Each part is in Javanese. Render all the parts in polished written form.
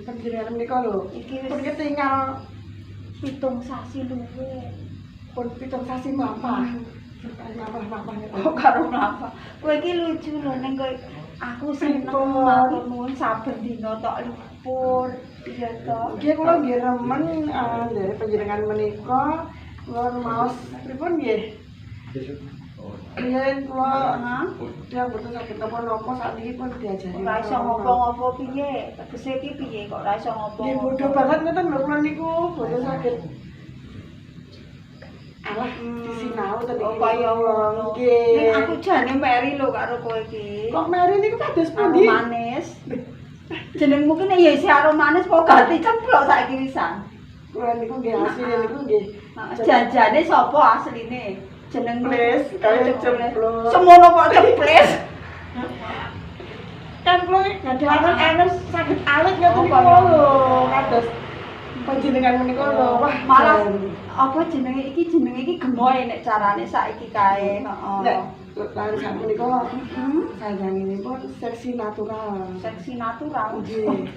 Panjenengan menika lho, iki pun ketinggal 7 sasi luwih. Pun 7 sasi mlampah. Mlampah. Oh, karo mlampah. Kowe iki lucu lho ning kowe aku seneng matur nuwun saben dina tok libur. Iya to. Nggih kula nggih remen dari panjenengan menika kula maos pripun nggih? Iya, kula ya betul sakit napa-napa sakniki pun diajari. Ora iso ngopo-ngopo piye? Tegese iki piye kok ora iso ngopo? Nggih bodho banget ngoten lho kula niku, bodho sakit. Alah, disinau ten iki. Kaya ngono. Nggih. Ning aku jane meri lho karo kowe iki. Kok meri niku kados pundi? Manis. Jenengmu ki nek ya isih aro manis kok ganti cemplok saiki wisan. Kula niku nggih asline niku nggih. Janjane sapa asline? Jeneng Ples, kaya cemplok. Semono kok ceples. Kan kula ngadhahaken enes saged alit ngoten niku lho, kados panjenengan menika lho. Wah, malah apa jenenge iki gemoy nek carane saiki kae, heeh. Nek lan sakmenika sayanginipun seksi natural. Seksi natural. Nggih.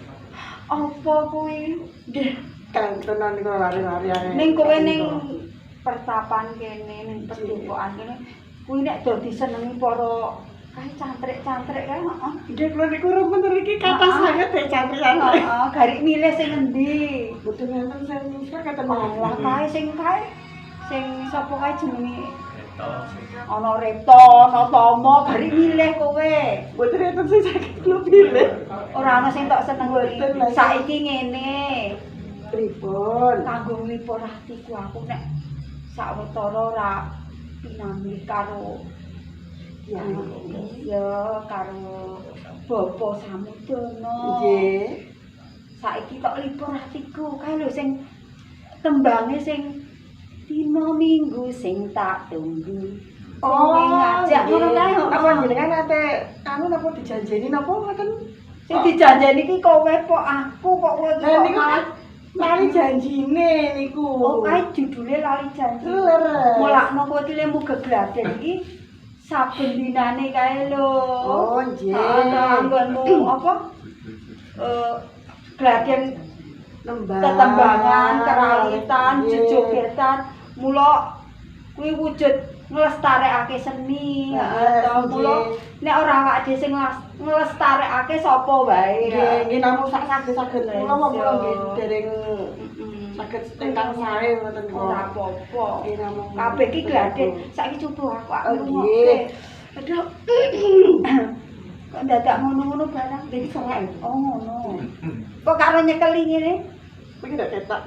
Apa kuwi? Nggih, kan tenan niku lari-lari ae. Ning kowe ning pertapan kene ning pertukokan kene kuwi nek do disenengi para kae cantrik-cantrik kae heeh. Nggih kula niku remen iki kathah sanget dek cantrik-cantrik. Heeh, garik milih sing endi? Mboten enten sing misah katen lah kae sing sapa kae jenenge? Ana Repto, ana Tomo, garik milih kowe. Mboten enten sing saged kula pilih. Ora ana sing tok seneng saiki ngene. Pripun? Kanggo nglipur atiku aku nek sawetara ora pinamih karo ya karo Bapak Samudana. Nggih. Saiki tok libur atiku kae lho sing tembange sing dina minggu sing tak tunggu. Oh, ngajak ngono kae kok. Apa jenengan nate anu napa dijanjeni napa ngoten? Sing dijanjeni iki kowe kok aku kok kowe kok lali janjine niku. Oh, kae judule lali janji. Mulakno kowe iki lemu gegladen iki saben dinane kae lho. Oh, nggih. Anggonmu apa? Gladen tetembangan, kerawitan, jejogetan. Mula kuwi wujud nglestarekake seni. Heeh, mula nek ora awak dhewe sing nglestarekake sapa wae. Nggih, namung saged-saged kula mula nggih dereng saged ingkang sae ngoten kok. Ora apa-apa. Nggih namung kabeh iki gladen. Saiki coba aku nggih. Aduh. Kok dadak ngono-ngono barang iki salah. Oh ngono. Kok karo nyekeli ngene? Kuwi ndak ketok.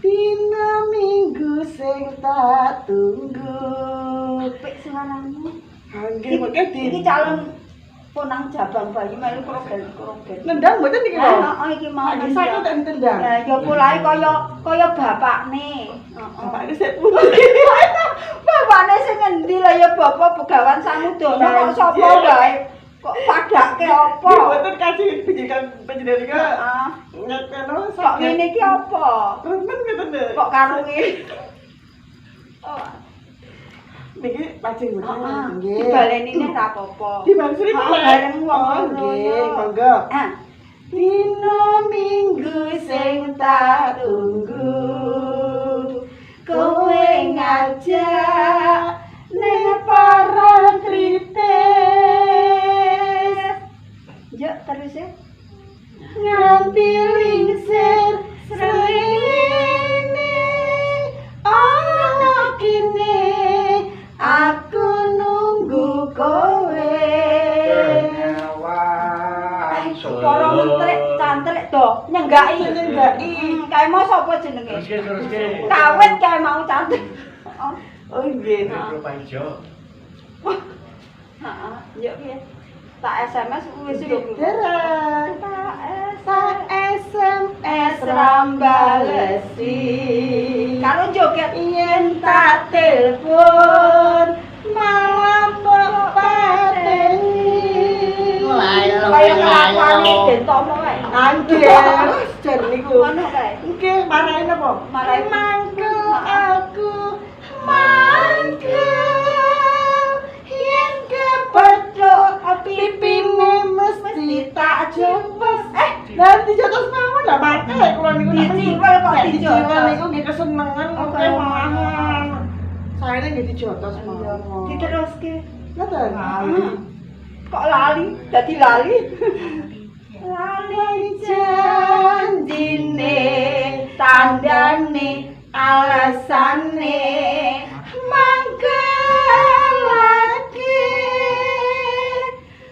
Dina minggu sing tak tunggu. Apik suaramu. Nggih, mengke iki calon ponang Jabang Bayi melu krogen. Nendang mboten iki lho. Heeh, iki mau. Saiki tak ditendang. Lah ya polahe kaya bapakne. Bapakne sik pundi. Bapakne sing endi lah ya bapak Begawan Samudana kok sapa wae. Kok padake apa? Mboten kasih panjenengan iki. Heeh. Ngono kok ngene iki apa? Remen ngoten lho. Kok karo ngene. Oh. Niki lajeng mboten nggih. Dibalenine ra apa-apa. Dibangsuri bareng wong nggih, monggo. Dina minggu sing tak tunggu. Kowe ngajak ning Parangtritis. Yo terus ya. Nganti lingsir srene ana kene aku nunggu kowe. Para mentrik cantrik do nyenggaki. Kae mau sapa jenenge? Kawit kae mau cantrik. Oh nggih. Heeh. Yo piye? Tak SMS wis lho. Dereng. Tak SMS rambalesi. Karo joget Yen tak telepon malah mbok pateni. kaya kelakuane Dentomo kae. Anjir, jan niku. Ngono kae. Nggih, marahin apa? Marahin. Mangkel aku mangkel yen kepethuk pipimu mesti tak jempes. Nanti jotos mawon lah mangkel kula niku Diciwel kok diciwel niku nggih kesenengan kok malahan. Saene nggih dijotos mawon. Diteruske. Ngoten. Kok lali? Dadi lali. Lali janjine, tandane, alasane mangkel lagi.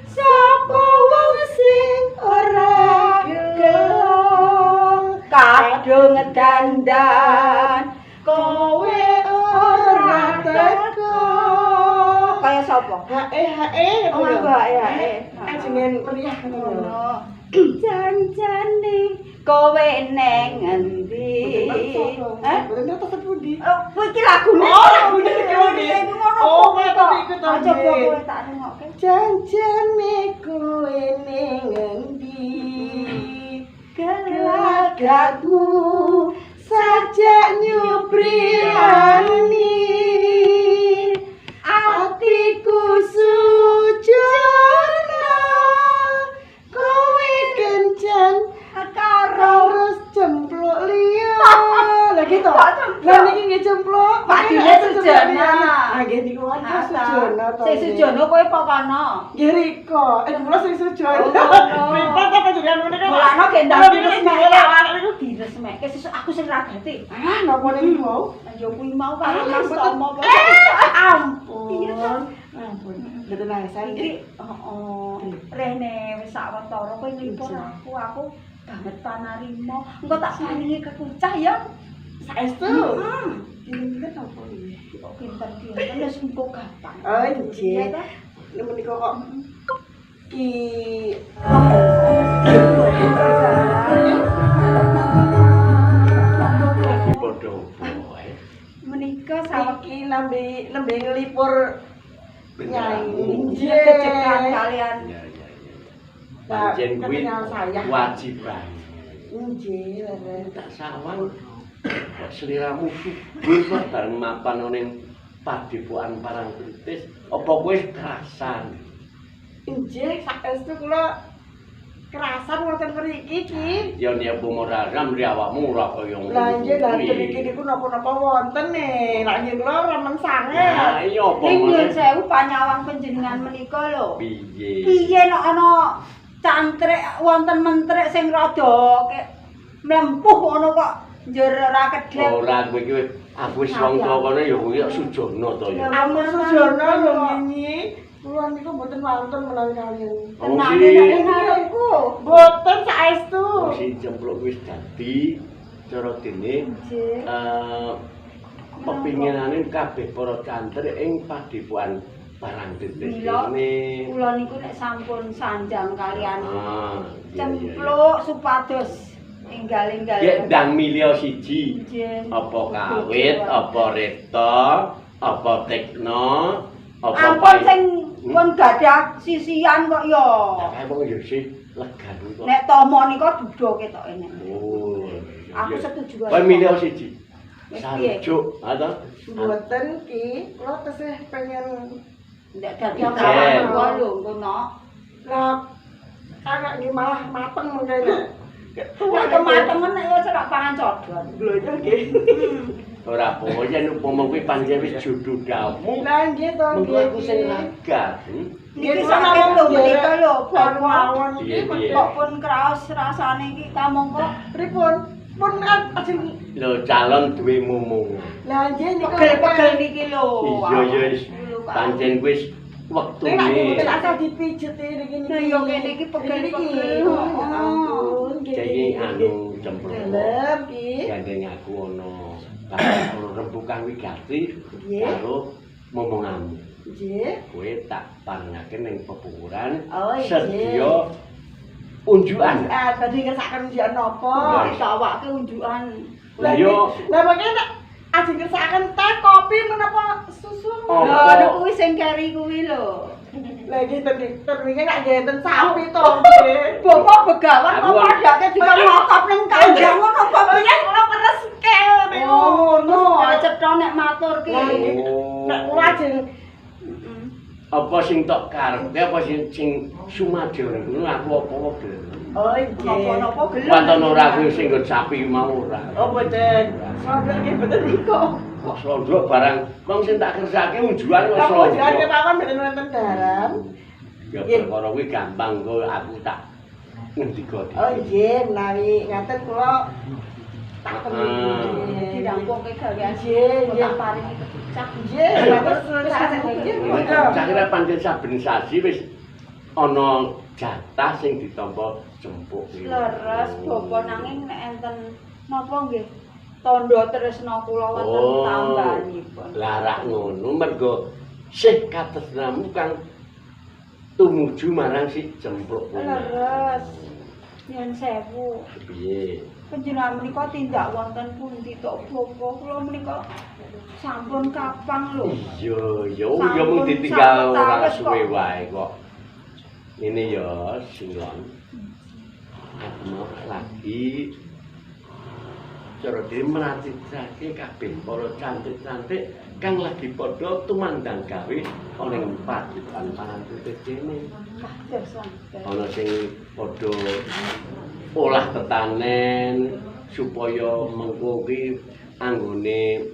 Sapa wong sing ora gelem kadung dandan kowe ora teko. Kaya sapa? Hae. Oh, hae. Jenengan meriah ngono. Janjane kowe neng endi? Boten ngertos pundi. Oh, kuwi iki lagune. Oh, ngoten iku to. Aja kowe tak rengokke. Janjane kowe ning endi? Gelagatmu Sajak nyupriani atiku sujana kowe kencan karo cempluk liya. Lah gitu. Lah niki nggih cempluk. Padine sujana. Ah nggih niku wae sujana to. Sing sujana kowe apa kono? Nggih riko. Kula sing sujana. Pripun apa jenengan menika? Mulane gendang diresmekke sesuk aku sing ragati. Ah napa niku mau? Ya kuwi mau karo Mas Tomo. Ampun. Ampun. Mboten alasan Iki rene wis sawetara kowe nglipur aku banget panarimo. Engko tak paringi kekucah ya. Saestu. Pinten apa iki? Kok pinter-pinter wis engko gampang. Oh nggih. Menika kok ki menika sawet iki nembe nglipur nyanyi. cekan kalian. Pancen kuwi wajiban. Nggih, Ren. Tak sawang kok sliramu subur bareng mapan ning Padepokan Parangtritis, apa kowe kerasan? Nggih, saestu kula kerasan wonten mriki iki. Ya nek pumuraram ri awakmu ora kaya ngono. Lah nggih, lah mriki niku napa-napa wonten e. Lah nggih kula remen sange. Lah iya apa Ning ngono? nyuwun sewu panyawang panjenengan menika lho. Piye? Piye nek ana cantrik wonten mentrik sing rada mlempuh ngono kok njur ora kedhep. Ora kowe iki aku wis wong tuwa kono ya kowe kok sujana to ya. Ampun sujana lho nginyi. Kula niku mboten wonten menawi kalian. Tenang nek ngarepku. Mboten saestu. Si cempluk wis dadi cara dene Nggih. pepinginane kabeh para cantrik ing Padepokan Parangtritis Mila ini. kula niku nek sampun sanjang kalian Iya. cempluk supados enggal-enggal. Ya ndang milih siji. Nggih. Apa kawit, apa reta, apa tekno, apa Ampun sing pun gadah sisian kok ya. Emang ya sih legan kok. Nek Tomo nika duda ketoke nek. Oh. Aku setuju Kowe milih siji. Wis piye? Saljuk, atau? Mboten ki, kula tesih pengen Ndak dadi Ijen. kawan kula lho ngono. lah anak nggih malah mateng mengkene. Nek teman-teman nek ya cerak pangan codot. Lho ya nggih. Ora apa yen upama kuwi pancen wis jodoh damu. Lah nggih to Mengko nggih. aku sing ragat. Niki sakit lho menika lho baru baru mawon Piye, iki piye? kok pun kraos rasane iki kamangka pripun? Pun ajeng Lho calon duwe momong. lah nggih niku pegel-pegel niki lho. Iya ya wis pancen wis Nek nek wektune. asal dipijet iki niki. Lah yo kene iki pegel-pegel. Ampun, Jadi anu cempluk. Gelem ki. Gandeng aku ono karo rembukan wigati Nggih. karo momonganmu. Nggih. Kowe tak parengake ning pepunguran Oh, nggih. sedia unjukan. Tadi ngersakaken unjukan napa? Kita awake unjukan. Lah yo Lah makane nek ajeng ngersakaken teh, kopi menapa susu? Oh. Lho, nek kuwi sing keri kuwi lho. Lah iki terwingi nek ngenten sapi to nggih. Bapak begawan Aku kok padake juga ngokop ning kandang ngono apa piye kula pereske niku. Oh, ngono. Cetha nek matur ki. Lah iki nek kula ajeng apa sing tok karepe apa sing sumadyo niku aku apa gelem. Oh, nggih. Napa-napa gelem. Wonten ora kuwi sing nggon sapi mau ora. Oh, boten. Sampe nggih boten niku. Kok slondrok barang wong sing tak kersake unjukan kok Lah kok jangan slondrok. kepawon boten wonten garam. Ya perkara kuwi gampang kok aku tak ngendika. Oh, nggih, menawi ngaten kula tak temui. Dirampungke gawean Nggih, nggih. tak paringi kecak. Nggih, matur suwun sanget nggih. Monggo. Sakira pancen saben sasi wis ana jatah sing ditampa jempuk iki. Leres bapak nanging nek enten napa nggih tandha tresna kula wonten Oh. tambahanipun. Lah rak ngono mergo sih katresnamu kang tumuju marang si jempluk kuwi. Leres. Yen sewu. Piye? Panjenengan menika tindak wonten pundi tok bapak kula menika sampun kapang lho. Iya, ya mung ditinggal ora suwe wae kok. Ini ya Singlon. Aku lagi cara dhewe merhatike kabeh para cantik-cantik kang lagi padha tumandang gawe ana ing padukan pangantuté dene. Kados wonten. Ana sing padha olah tetanen supaya mengko ki anggone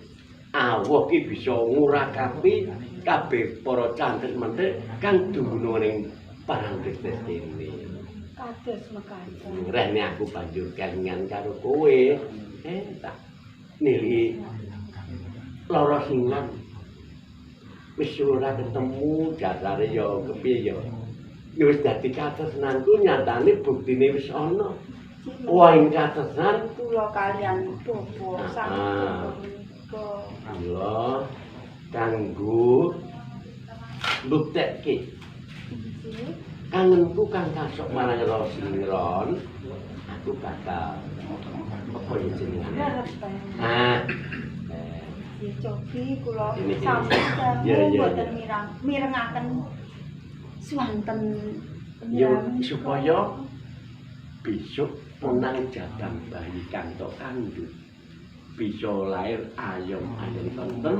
awuh ki bisa ngurakapi kabeh para cantik-mentik kang dumunung ning parangtritis dene. Kados mekaten. Rene aku banjur kelingan karo kowe. Tak nili lara Singlon. Wis ora ketemu dasare ya kepiye ya. Ya wis dadi katresnanku nyatane buktine wis ana. Wah ing katresnan Kula kaliyan bapak sampun menika. kula kanggo mbuktekke kangenku kang kasok marang Rara Singlon. Aku bakal apa ya jenengan? Ah. Ya cobi kula Ini. sampun Ya, dangu ya, boten mirengaken swanten Ya supaya besok menang jabang bayi kantok kandut bisa lahir ayom-ayom tenten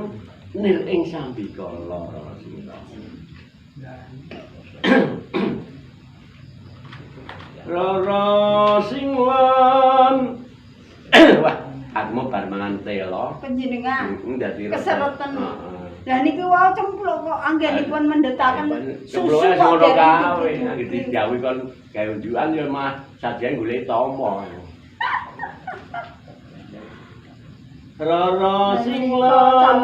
nil ing sambikala Rara Singlon. Rara Singlon. Wah, aku bar mangan telo. panjenengan Dadi kesereten. Heeh. Lah niki wae cempluk kok anggenipun mendetaken susu Sebelumnya kok ngono kae, dadi nek digawe kon gawe unjukan ya mah sajian golek tomo. Rara Singlon.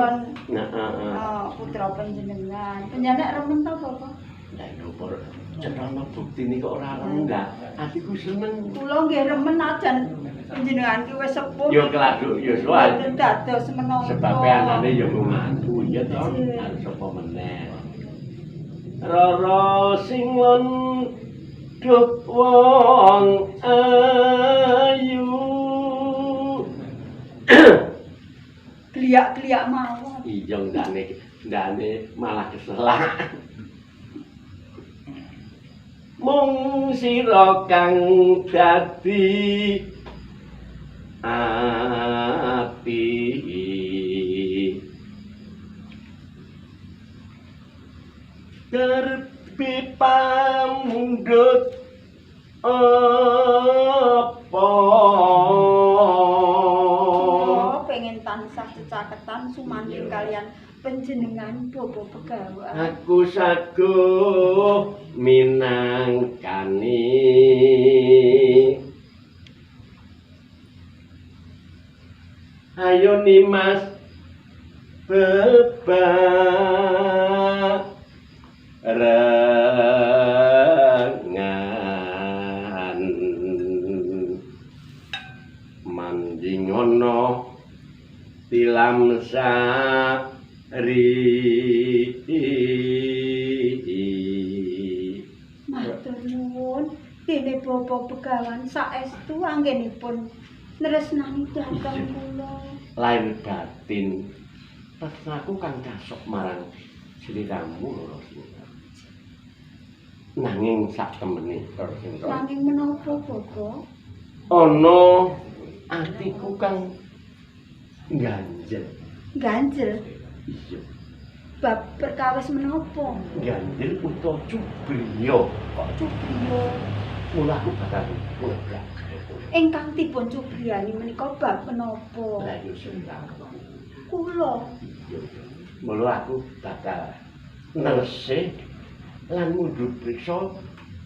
Nah, heeh. Oh, putra panjenengan. Panjenengan remen ta Bapak? Lah nopo cetana buktine kok ora rendah. Atiku seneng. Kula nggih remen ajan panjenengan ki wis sepuh. Ya keladuk ya soal. Boten dados menapa. Sebab anane ya mantu ya to. Harus apa meneh. Rara Singlon dup wong ayu. Gliak-gliak mawon. Iya ndane malah keselak. Mung sira kang dadi ati kerpi pamundhut apa Kula pengen tansah cecaketan sumandhing kalian panjenengan Bapak Begawan. aku saguh minangkani ayo Nimas bebarengan manjing ana tilam sari Matur nuwun, dene Bapa Begawan saestu anggenipun nresnani dhateng kula. Lain batin tresnaku kang kasok marang sliramu lho Sinta. Nanging sak temene Loro Sinta. Nanging menapa Bapa? Ana atiku kang ganjel. Ganjel Iya. bab perkawis menapa? Ganjil utawa cubriya kok Cubriya mula aku bakal ngobrak. ingkang dipun cubriyani menika bab menapa? Lah yo Sinta. Kula Mula aku bakal nersih lan mundur priksa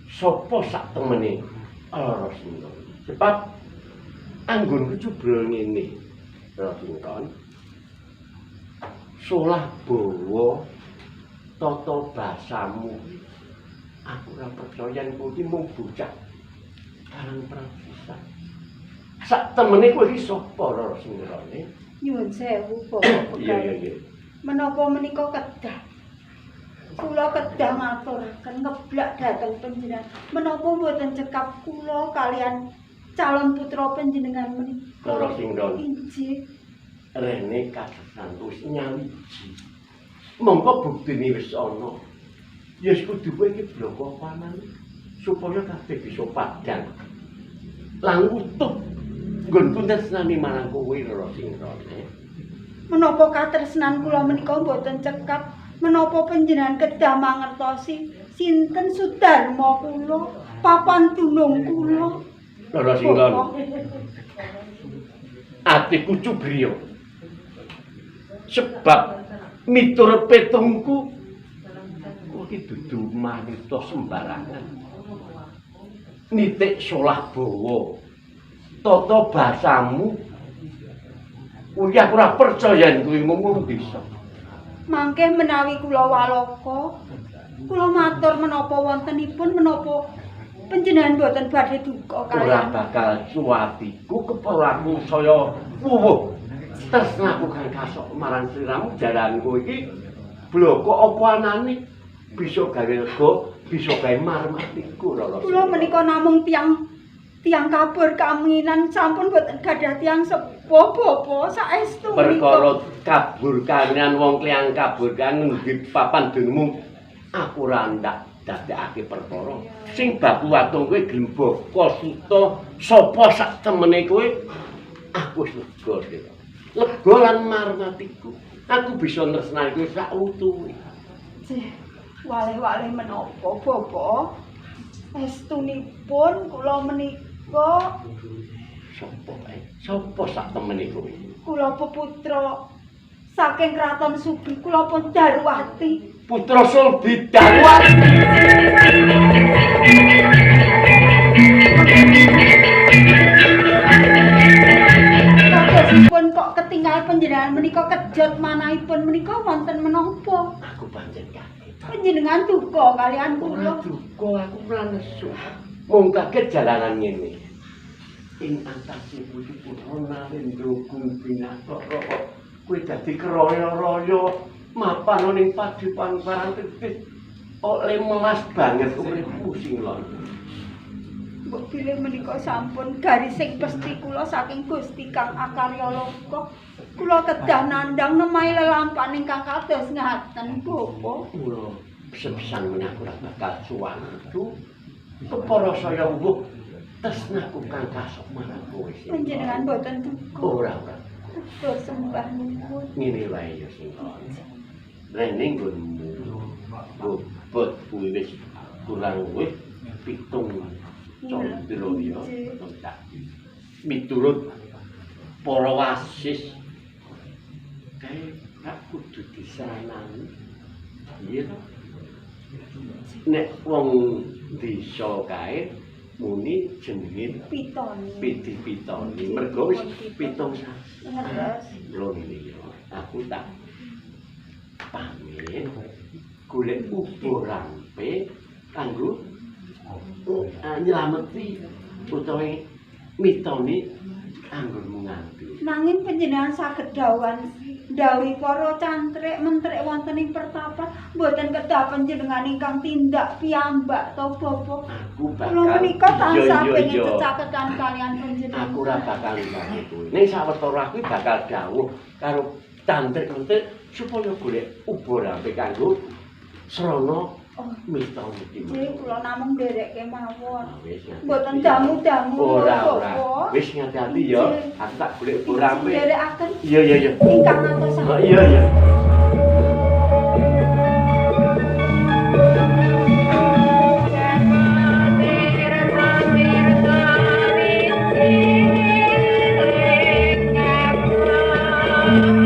sapa sak temene Loro Sinta. Sebab anggonku cubriya ngene Loro Sinta. Solah bawa tata basamu. Aku ora percaya yen kowe iki mung bocah karang prawisan. Sak temene kowe iki sapa Loro Sinta? nyuwun sewu Bapa Begawan. Iya. Menapa menika kedah? Kula kedah ngaturaken ngeblak dhateng panjenengan. Menapa mboten cekap kula kalian calon putra panjenengan menika? Loro Sinta. Injih. Rene kasesan wis nyawiji. Mongko buktine wis ana. Ya kudu kowe iki bloko panan supaya kabeh bisa padhang. Lan utuh nggonku tresnani marang kowe Loro Sinta. Menapa katresnan kula menika mboten cekap? Menapa panjenengan kedah mangertosi sinten Sudarma kula, papan dunung kula? Loro Sinta. Atiku cubriya. Sebab miturut petungku kowe iki dudu manita sembarangan. Nitik solah bawa tata basamu. Kuwi aku ora percaya yen kowe ngomong bisa. Mangke menawi kula waloka, kula matur menapa wontenipun menapa panjenengan boten badhe duka Ora kaliyan. bakal suwatiku kepelaku saya wuwuh. Tresnaku kang kasok marang sliramu jaran kowe iki bloko apa anane bisa gawe lega, bisa gawe marmatiku lho. Kula menika namung tiang kabur kamingan sampun boten gadah tiang sepuh Bapa saestu Perkara kabur kalian wong kliyang kabur kan nggih papan dunmu aku ora ndak dadekake perkara sing baku watung kowe gelem baka suta sapa sak temene kowe aku wis lega sira. Lega lan marmatiku. Aku bisa nresnani kowe sak utuhe. Jeh, walih-walih menapa Bapa? Estunipun kula menika Sapa kae? Sapa sak temene kowe? kula peputra saking kraton Subi kula pun Darwati. Putra Sulbi Darwati. Kadosipun kok ketinggal panjenengan menika kejot manahipun menika wonten menapa? Aku pancen kaget. Panjenengan duka kalian Ora kula. duka aku ora nesu. Mung kaget jalanan ngene. Ing antase putu putra Narendra Gumbinathara kowe dadi keroyo-royo mapan ning padipan parantitis. Oleh melas banget uripku sing lon. Mbok bilih menika sampun garising pesti kula saking Gusti Kang Akarya Loka. Kula kedah nandhang nemahi lelampahan ingkang kados ngaten, Bapa. Kula sepisan menaku ora bakal suwantu. Kepara saya wuh tresnaku kang kasok marang kowe. Panjenengan boten duka. Ora. Kula sembah nuwun. Ngene wae ya sing rene nggonmu. Bobot kuwi wis kurang luwih 7 condro ya. Miturut para wasis kae gak kudu disanani. Iya to. Nek wong desa kae muni jenenge Pitoni. Pitoni. Mergo wis 7 sasi. Ngeres. Lho iki ya. Aku tak pamit golek ubo rampe kanggo nyelameti utawa mitoni anggonmu nganti. Nanging panjenengan saged dawan ndhawuhi para cantrik mentrik wonten ing pertapan boten kedah panjenengan ingkang tindak piyambak to Bapak. Aku bakal. Kula menika tansah Iya, pengin iya. cecaketan kalian panjenengan. Aku ora bakal ngene kuwi. Ning sawetara aku bakal dawuh karo cantrik-cantrik supaya golek ubur ampe kanggo srana mita iki. Nggih, kula namung nderekke mawon. Wis ngati. Mboten dangu-dangu Ora. Bapak. Wis ngati-ati ya. Aku tak golek ubur ampe. Nderekaken Iya. ingkang atos. Oh, iya. Thank you.